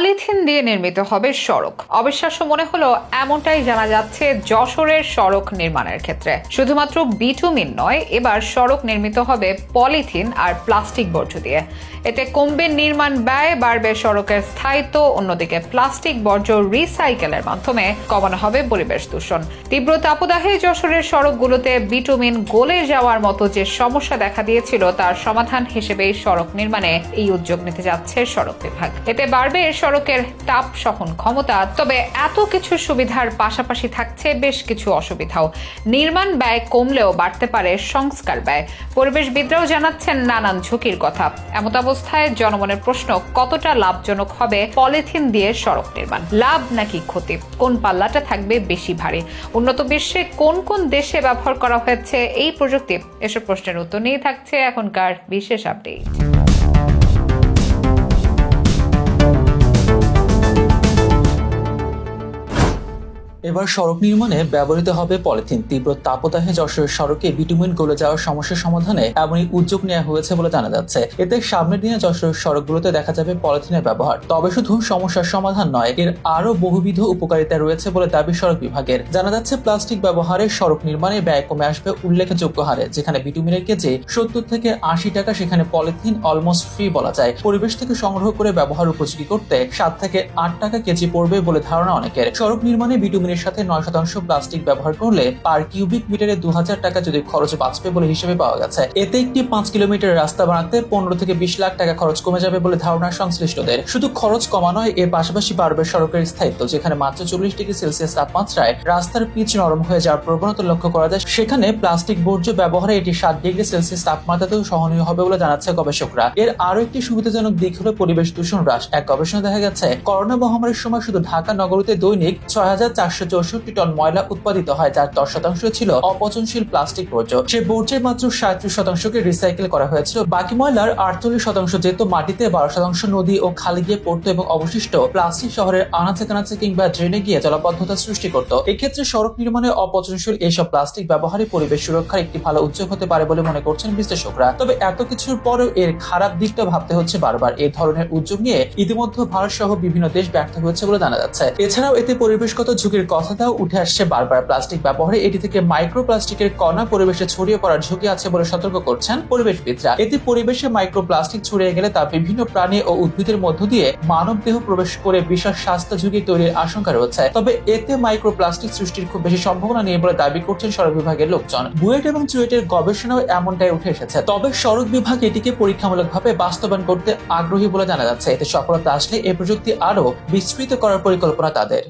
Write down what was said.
Polythene দিয়ে নির্মিত হবে সড়ক। অবিশ্বাস্য মনে হলো এমনটাই জানা যাচ্ছে যশোরের সড়ক নির্মাণের ক্ষেত্রে। শুধুমাত্র বিটুমিন নয়, এবার সড়ক নির্মিত হবে পলিথিন আর প্লাস্টিক বর্জ্য দিয়ে। এতে কমবে নির্মাণ ব্যয়, বাড়বে সড়কের স্থায়িত্ব, অন্যদিকে প্লাস্টিক বর্জ্য রিসাইকেলের মাধ্যমে কমানো হবে পরিবেশ দূষণ। তীব্র তাপদাহে যশোরের সড়কগুলোতে বিটুমিন গলে যাওয়ার মতো যে সমস্যা দেখা দিয়েছিল তার সমাধান হিসেবে সড়ক নির্মাণে এই উদ্যোগ নিতে যাচ্ছে সড়ক বিভাগ। এতে বাড়বে সড়কের তাপ সহন ক্ষমতা। তবে এত কিছু সুবিধার পাশাপাশি থাকছে বেশ কিছু অসুবিধাও। নির্মাণ ব্যয় কমলেও বাড়তে পারে সংস্কার ব্যয়। পরিবেশবিদরাও জানাচ্ছেন নানান ঝুঁকির কথা। এমত অবস্থায় জনমনের প্রশ্ন, কতটা লাভজনক হবে পলিথিন দিয়ে সড়ক নির্মাণ? লাভ নাকি ক্ষতি? কোন পাল্লাটা থাকবে বেশি ভারী? উন্নত বিশ্বে কোন কোন দেশে ব্যবহার করা হয়েছে এই প্রযুক্তি? এসব প্রশ্নের উত্তর নিয়ে থাকছে এখনকার বিশেষ আপডেট। এবার সড়ক নির্মাণে ব্যবহৃত হবে পলিথিন। তীব্র তাপদাহে যশোরের সড়কে বিটুমিন গলে যাওয়ার সমস্যার সমাধানে এমনই উদ্যোগ নেওয়া হয়েছে বলে জানা যাচ্ছে। এতে সামনের দিনে যশোরের সড়কগুলোতে দেখা যাবে পলিথিনের ব্যবহার। তবে শুধু সমস্যার সমাধান নয়, এর আরো বহুবিধ উপকারিতা রয়েছে বলে দাবি সড়ক বিভাগের। জানা যাচ্ছে প্লাস্টিক ব্যবহারে সড়ক নির্মাণে ব্যয় কমে আসবে উল্লেখযোগ্য হারে। যেখানে বিটুমিনের কেজি 70 থেকে 80 টাকা, সেখানে পলিথিন অলমোস্ট ফ্রি বলা যায়। পরিবেশ থেকে সংগ্রহ করে ব্যবহার উপযোগী করতে 7 থেকে 8 টাকা কেজি পড়বে বলে ধারণা অনেকের। সড়ক নির্মাণে বিটুমিনের সাথে 9% প্লাস্টিক ব্যবহার করলে পার কিউবিক মিটারে 2000 টাকা যদি খরচ বাঁচবে বলে হিসেবে পাওয়া গেছে। এতে একটি 5 কিলোমিটার রাস্তা বানাতে 15 থেকে 20 লাখ টাকা খরচ কমে যাবে বলে ধারণা সংশ্লিষ্টদের। শুধু খরচ কমা নয়, এর পাশাপাশি বাড়বে সড়কের স্থায়িত্ব। যেখানে মাত্র 40 ডিগ্রি সেলসিয়াস তাপমাত্রায় রাস্তার পিচ নরম হয়ে যাওয়ার প্রবণতা লক্ষ্য করা যায়, সেখানে প্লাস্টিক বর্জ্য ব্যবহারে এটি 7 ডিগ্রি সেলসিয়াস তাপমাত্রাতেও সহনীয় হবে বলে জানাচ্ছে গবেষকরা। এর আরো একটি সুবিধাজনক দিক হলো পরিবেশ দূষণ হ্রাস। এক গবেষণা দেখা গেছে, করোনা মহামারীর সময় শুধু ঢাকা নগরীতে দৈনিক 6464 টন ময়লা উৎপাদিত হয়, যার 10% ছিল অপচনশীল প্লাস্টিক বর্জ্য। সে বর্জ্যের মাত্র 37%কে রিসাইকেল করা হয়েছিল। বাকি ময়লার 48% যেত মাটিতে, 12% নদী ও খালে গিয়ে পড়তো এবং অবশিষ্ট প্লাস্টিক শহরের আনাচে কানাচে কিংবা ড্রেনে গিয়ে জলাবদ্ধতা সৃষ্টি করত। এক্ষেত্রে সড়ক নির্মাণে অপচনশীল এইসব প্লাস্টিক ব্যবহারে পরিবেশ সুরক্ষার একটি ভালো উদ্যোগ হতে পারে বলে মনে করছেন বিশ্লেষকরা। তবে এত কিছুর পরেও এর খারাপ দিকটা ভাবতে হচ্ছে বারবার। এই ধরনের উদ্যোগ নিয়ে ইতিমধ্যে ভারত সহ বিভিন্ন দেশ ব্যর্থ হয়েছে বলে জানা যাচ্ছে। এছাড়াও এতে পরিবেশগত ঝুঁকির কথাটাও উঠে আসছে বারবার। প্লাস্টিক ব্যবহারে এটি থেকে মাইক্রো প্লাস্টিকের কণা পরিবেশে ছড়িয়ে পড়ার ঝুঁকি আছে বলে সতর্ক করছেন পরিবেশবিদরা। এতে পরিবেশে মাইক্রো প্লাস্টিক ছড়িয়ে গেলে তা বিভিন্ন প্রাণী ও উদ্ভিদের মধ্য দিয়ে মানব দেহ প্রবেশ করে বিশাল স্বাস্থ্য ঝুঁকি তৈরির আশঙ্কা রয়েছে। তবে এতে মাইক্রো প্লাস্টিক সৃষ্টির খুব বেশি সম্ভাবনা নেই বলে দাবি করছেন সড়ক বিভাগের লোকজন। বুয়েট এবং চুয়েটের গবেষণাও এমনটাই উঠে এসেছে। তবে সড়ক বিভাগ এটিকে পরীক্ষামূলকভাবে বাস্তবায়ন করতে আগ্রহী বলে জানা যাচ্ছে। এতে সফলতা আসলে এই প্রযুক্তি আরো বিস্তৃত করার পরিকল্পনা তাদের।